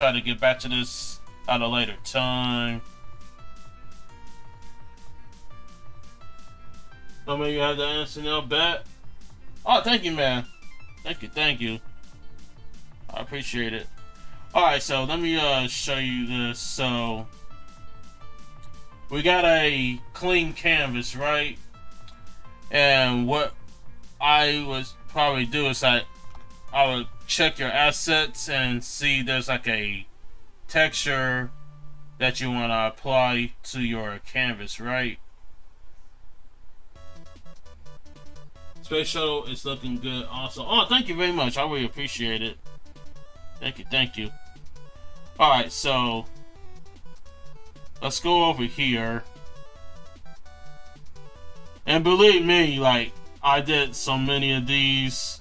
try to get back to this at a later time. So maybe you have the answer now, bet. Oh, thank you, man. Thank you. I appreciate it. Alright, so let me show you this. So we got a clean canvas, right? And what I would probably do is I would check your assets and see there's like a texture that you want to apply to your canvas, right? Space Shuttle is looking good also. Oh, thank you very much. I really appreciate it. Thank you. Alright, so let's go over here. And believe me, like, I did so many of these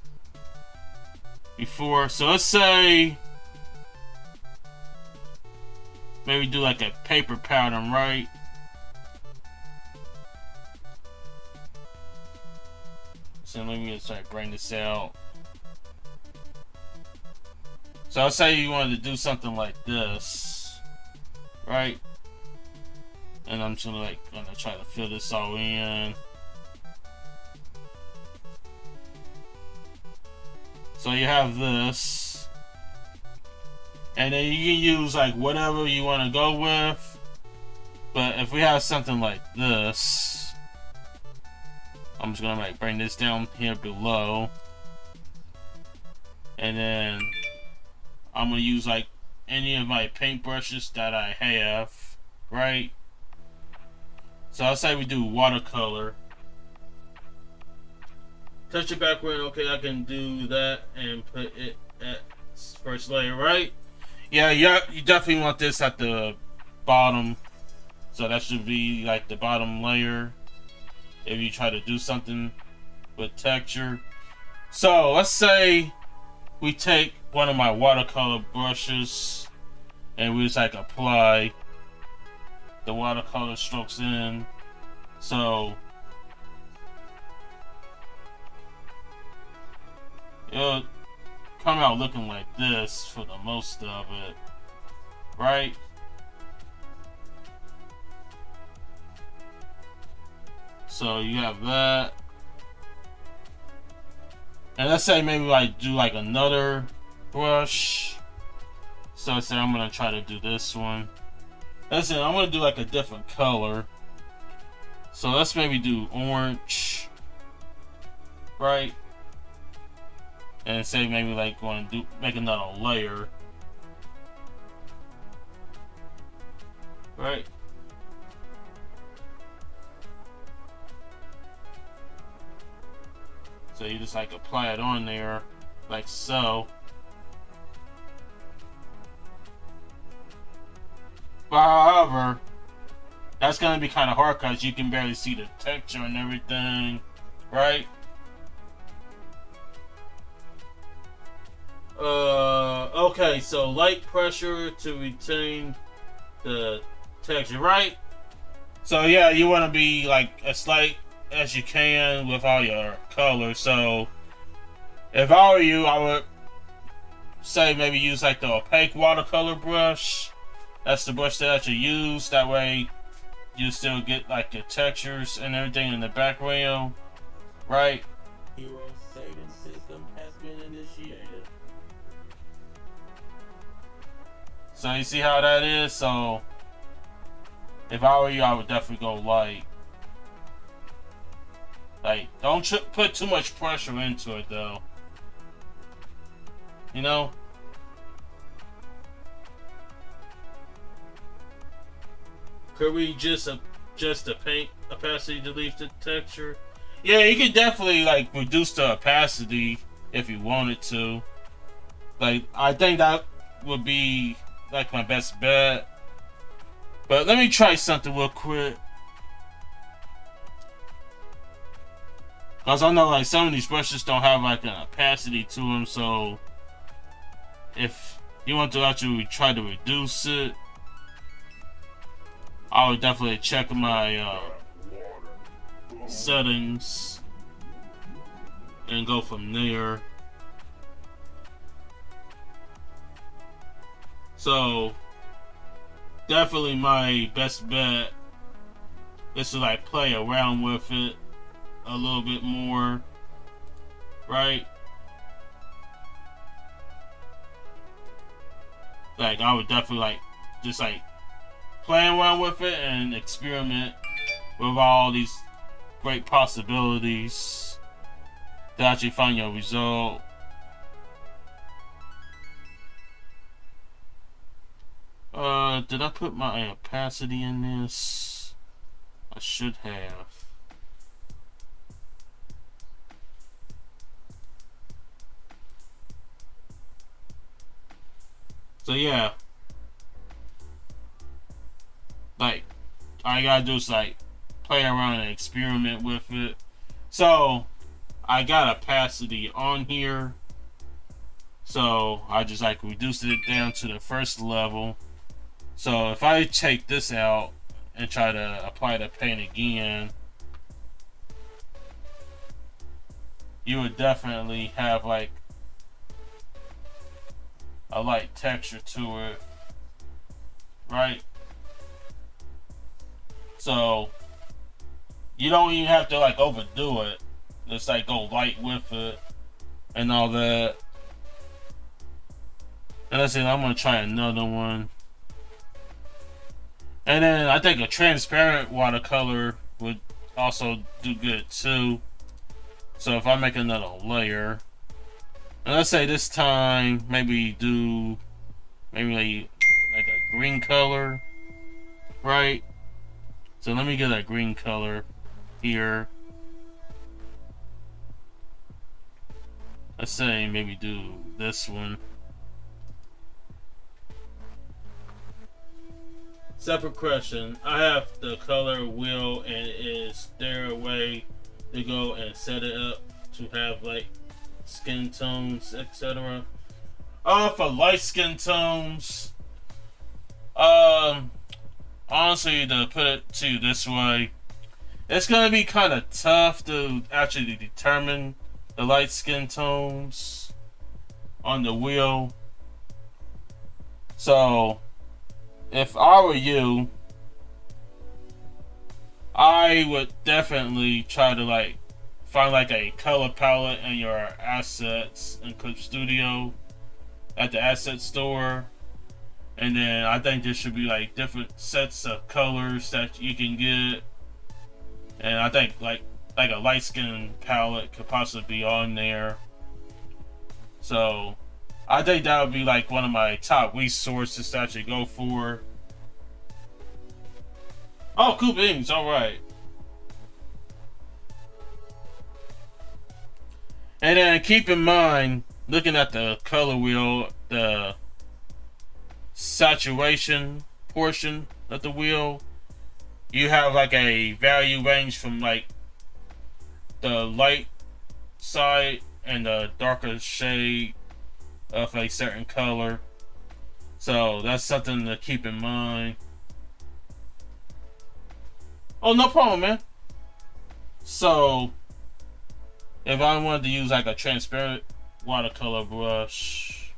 before. So let's say maybe do like a paper pattern, right? So let me just try to bring this out. So let's say you wanted to do something like this, right? And I'm just gonna try to fill this all in. So you have this, and then you can use like whatever you want to go with. But if we have something like this, I'm just gonna like bring this down here below, and then I'm gonna use like any of my paint brushes that I have, right? So let's say we do watercolor. Touch your background, okay, I can do that and put it at first layer, right? Yeah, you definitely want this at the bottom. So that should be like the bottom layer if you try to do something with texture. So let's say we take one of my watercolor brushes and we just like apply the watercolor strokes in. So it'll come out looking like this for the most of it, right? So you have that. And let's say maybe I do like another brush. So let's say I'm gonna try to do this one. Listen, I'm gonna do like a different color. So let's maybe do orange, right? And say maybe like want to make another layer, right? So you just like apply it on there, like so. But however, that's gonna be kind of hard because you can barely see the texture and everything, right? Okay, so light pressure to retain the texture, right? So yeah, you want to be like as light as you can with all your colors. So if I were you, I would say maybe use like the opaque watercolor brush. That's the brush that you use. That way you still get like the textures and everything in the background, right? Hero saving system has been initiated. So you see how that is? So if I were you, I would definitely go light. Like, don't put too much pressure into it though. You know? Could we just adjust the paint opacity to leave the texture? Yeah, you could definitely like reduce the opacity if you wanted to. Like, I think that would be like my best bet. But let me try something real quick. Cause I know like some of these brushes don't have like an opacity to them, so if you want to actually try to reduce it, I would definitely check my settings and go from there. So definitely my best bet is to like play around with it a little bit more, right? Like I would definitely like just like play around with it and experiment with all these great possibilities to actually find your result. Did I put my opacity in this? I should have. So yeah, like all I gotta do is like play around and experiment with it. So I got opacity on here, so I just like reduced it down to the first level. So if I take this out and try to apply the paint again, you would definitely have like a light texture to it, right? So you don't even have to like overdo it. Just like go light with it and all that. And let's see, I'm gonna try another one. And then I think a transparent watercolor would also do good too. So if I make another layer, and let's say this time maybe do maybe like a green color, right? So let me get a green color here. Let's say maybe do this one. Separate question. I have the color wheel, and is there a way to go and set it up to have like skin tones, etc.? For light skin tones, honestly, to put it to you this way, it's gonna be kind of tough to actually determine the light skin tones on the wheel. So if I were you, I would definitely try to like find like a color palette in your assets in Clip Studio at the asset store, and then I think there should be like different sets of colors that you can get, and I think like a light skin palette could possibly be on there. So I think that would be like one of my top resources to actually go for. Oh, cool beans, alright. And then keep in mind, looking at the color wheel, the saturation portion of the wheel, you have like a value range from like the light side and the darker shade of a certain color. So that's something to keep in mind. Oh, no problem, man. So if I wanted to use like a transparent watercolor brush,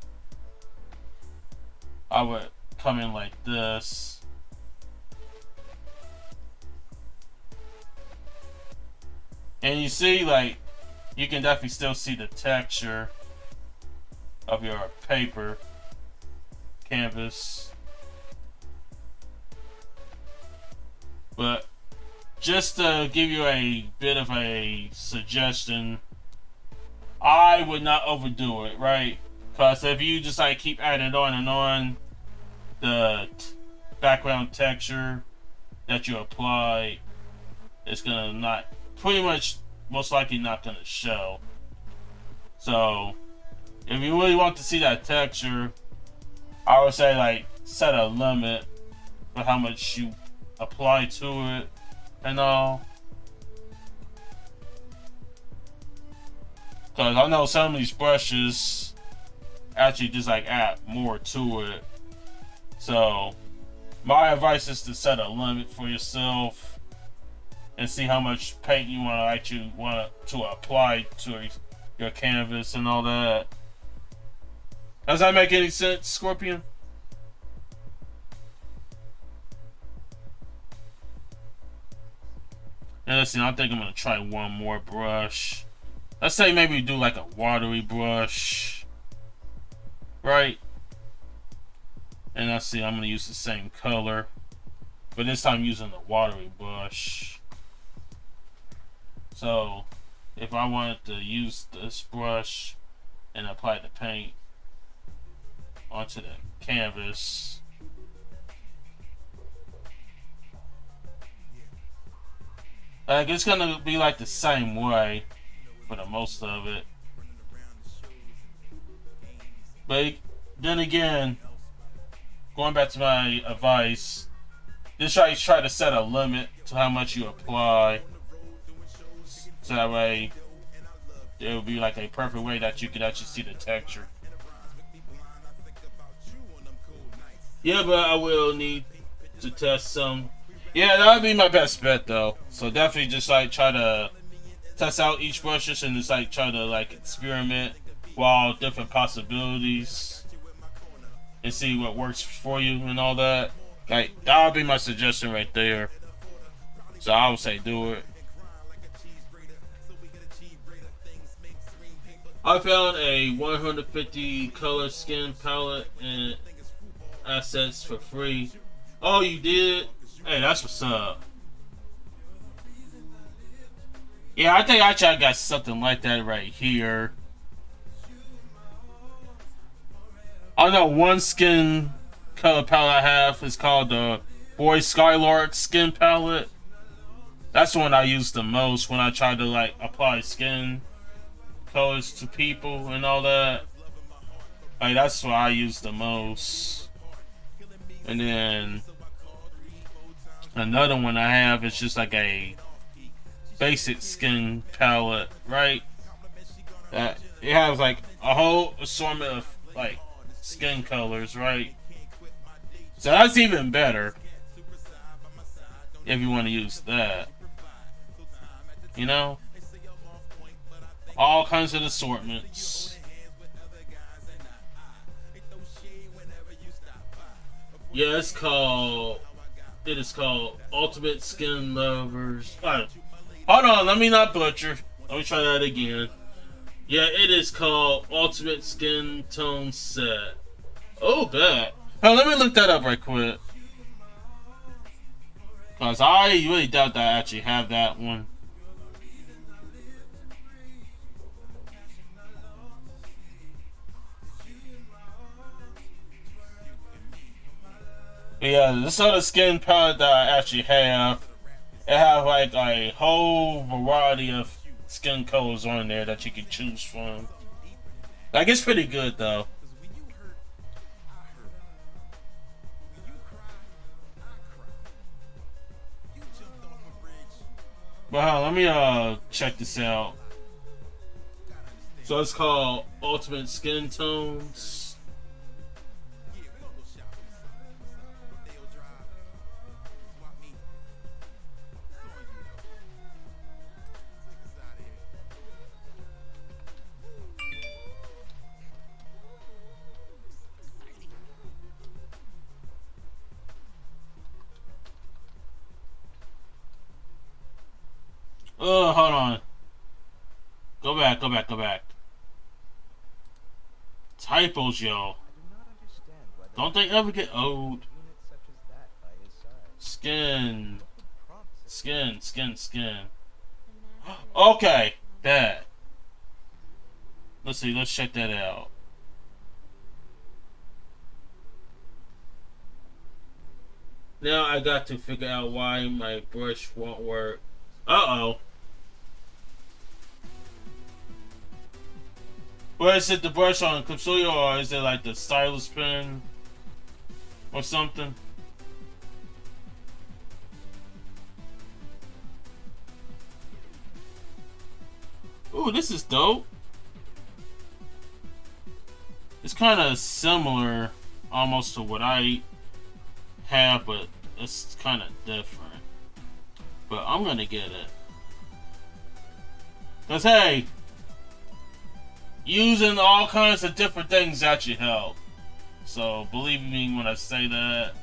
I would come in like this. And you see, like, you can definitely still see the texture of your paper canvas. But just to give you a bit of a suggestion, I would not overdo it, right? Because if you just like keep adding on and on, the background texture that you apply is gonna not, pretty much most likely not gonna show. So if you really want to see that texture, I would say like set a limit for how much you apply to it and all. Because I know some of these brushes actually just like add more to it. So my advice is to set a limit for yourself and see how much paint you want to apply to your canvas and all that. Does that make any sense, Scorpion? this, and I think I'm gonna try one more brush. Let's say maybe do like a watery brush, right? And let's see, I'm gonna use the same color, but this time using the watery brush. So if I wanted to use this brush and apply the paint onto the canvas, like it's gonna be like the same way for the most of it. But then again, going back to my advice, just try to set a limit to how much you apply, so that way it will be like a perfect way that you can actually see the texture. Yeah, but I will need to test some. Yeah, that would be my best bet though. So definitely just like try to test out each brushes and just like try to like experiment with all different possibilities and see what works for you and all that. Like that would be my suggestion right there. So I would say do it. I found a 150 color skin palette and assets for free. Oh, you did? Hey, that's what's up. Yeah, I think actually I got something like that right here. I know one skin color palette I have is called the Boy Skylark skin palette. That's the one I use the most when I try to like apply skin colors to people and all that. Like that's what I use the most. And then another one I have is just like a basic skin palette, right? That it has like a whole assortment of like skin colors, right? So that's even better if you want to use that. You know? All kinds of assortments. Yeah, it is called Ultimate Skin Lovers. Hold on, let me not butcher. Let me try that again. Yeah, it is called Ultimate Skin Tone Set. Oh, bet. Hey, let me look that up right quick. Because I really doubt that I actually have that one. But yeah, this other skin palette that I actually have, it have like a whole variety of skin colors on there that you can choose from. Like it's pretty good though. But let me check this out. So it's called Ultimate Skin Tones. Oh, hold on. Go back. Typos, yo. Don't they ever get old? Skin. Okay, that. Let's see, let's check that out. Now I got to figure out why my brush won't work. Uh-oh. Where is it, the brush on Clipsuyo, or is it like the stylus pen or something? Ooh, this is dope. It's kind of similar almost to what I have, but it's kind of different. But I'm gonna get it. Cause hey, using all kinds of different things actually help. So believe me when I say that.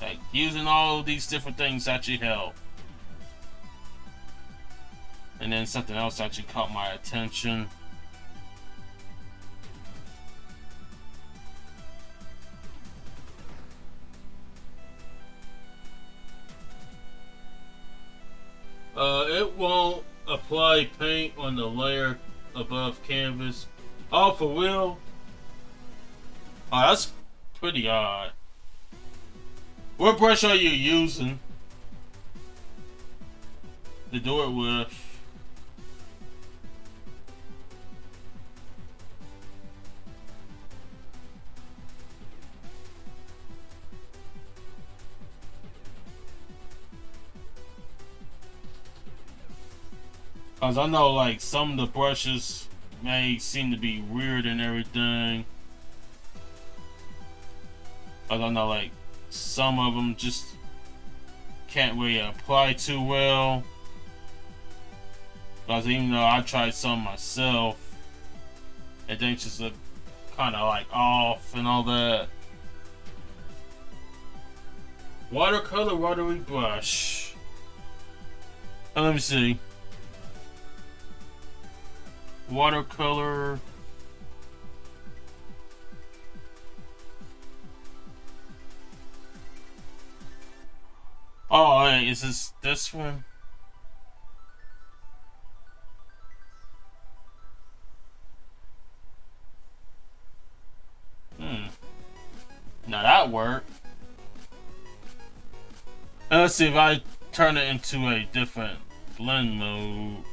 Like, using all these different things actually help. And then something else actually caught my attention. It won't apply paint on the layer above canvas. Oh, for real? Oh, that's pretty odd. What brush are you using to do it with? Cause I know like some of the brushes may seem to be weird and everything. Cause I know like some of them just can't really apply too well. Cause even though I tried some myself, and things just look kind of like off and all that. Watercolor rotary brush. Let me see. Watercolor. Oh, hey, is this one? Now that worked. Let's see if I turn it into a different blend mode.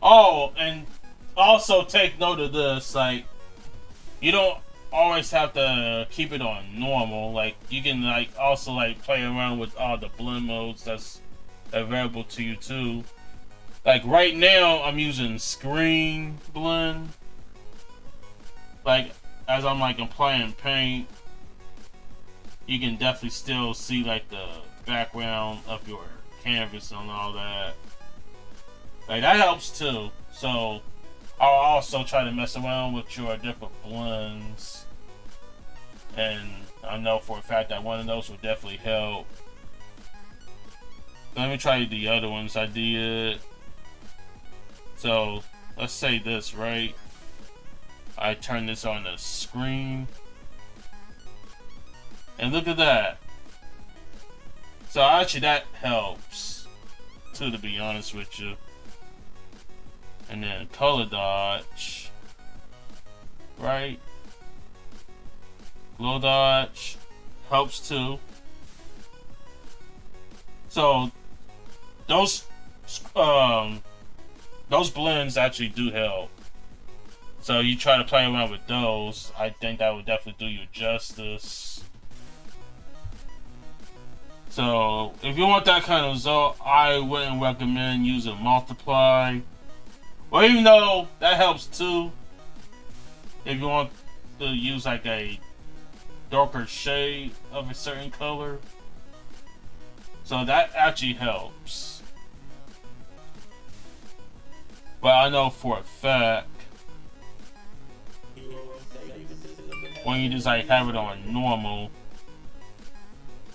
Oh, and also take note of this, like, you don't always have to keep it on normal. Like, you can, like, also, like, play around with all the blend modes that's available to you, too. Like, right now, I'm using screen blend. Like, as I'm, like, applying paint, you can definitely still see, like, the background of your canvas and all that. Like, that helps too. So I'll also try to mess around with your different blends, and I know for a fact that one of those will definitely help. Let me try the other ones I did. So let's say this, right? I turn this on the screen, and look at that. So actually that helps too, to be honest with you. And then color dodge, right? Glow dodge helps too. So those blends actually do help. So you try to play around with those. I think that would definitely do you justice. So if you want that kind of result, I wouldn't recommend using multiply. Well, even though that helps too, if you want to use like a darker shade of a certain color. So that actually helps. But I know for a fact, when you just like have it on normal,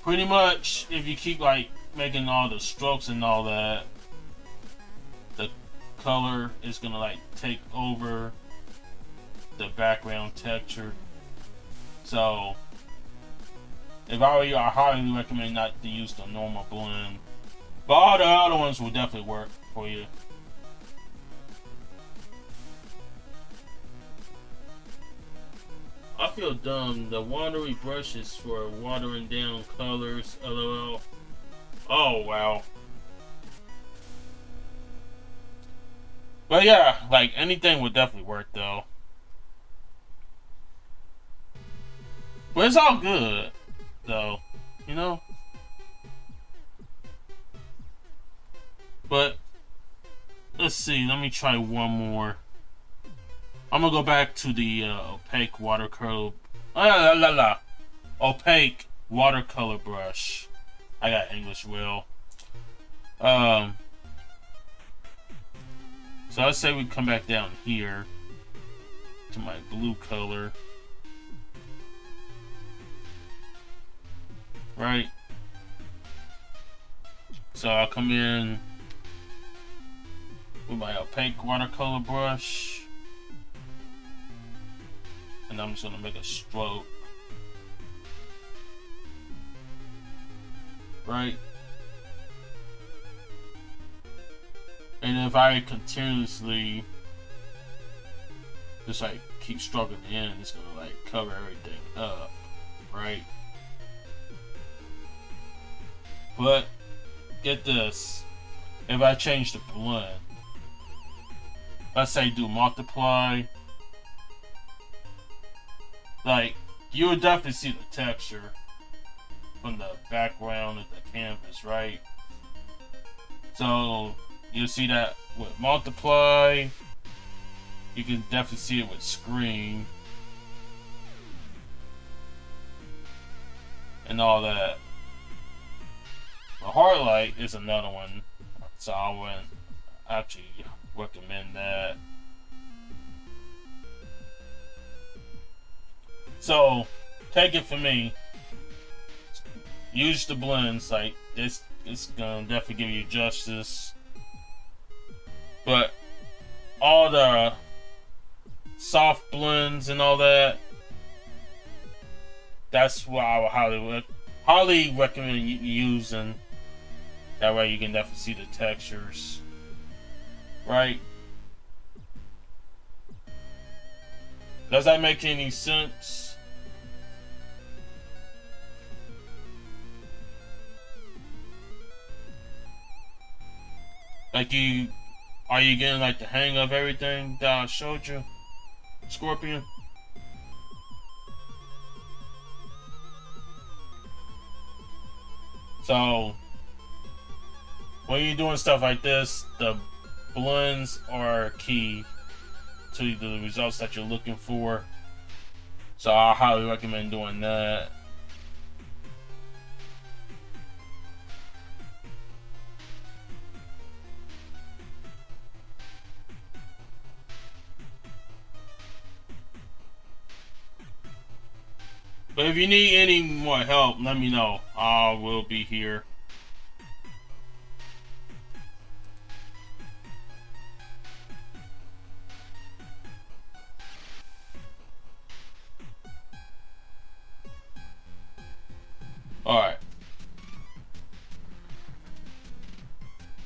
pretty much if you keep like making all the strokes and all that, the color is gonna like take over the background texture. So if I were you, I highly recommend not to use the normal blend, but all the other ones will definitely work for you. I feel dumb. The watery brushes for watering down colors. LOL. Oh wow. But yeah, like anything would definitely work though. But it's all good though, you know? But let's see, let me try one more. I'm gonna go back to the opaque watercolor. Opaque watercolor brush. I got English will. So So let's say we come back down here to my blue color. Right? So I'll come in with my opaque watercolor brush. And I'm just gonna make a stroke. Right? And if I continuously just like keep stroking in, it's gonna like cover everything up, right? But get this, if I change the blend, let's say do multiply, like you would definitely see the texture from the background of the canvas, right? So you'll see that with multiply. You can definitely see it with screen and all that. The hard light is another one, so I wouldn't actually recommend that. So take it from me, use the blends. Like this, it's gonna definitely give you justice. But all the soft blends and all that, that's what I would highly recommend using. That way you can definitely see the textures, right? Does that make any sense? Like are you getting like the hang of everything that I showed you, Scorpion? So when you're doing stuff like this, the blends are key to the results that you're looking for. So I highly recommend doing that. But if you need any more help, let me know. I will be here.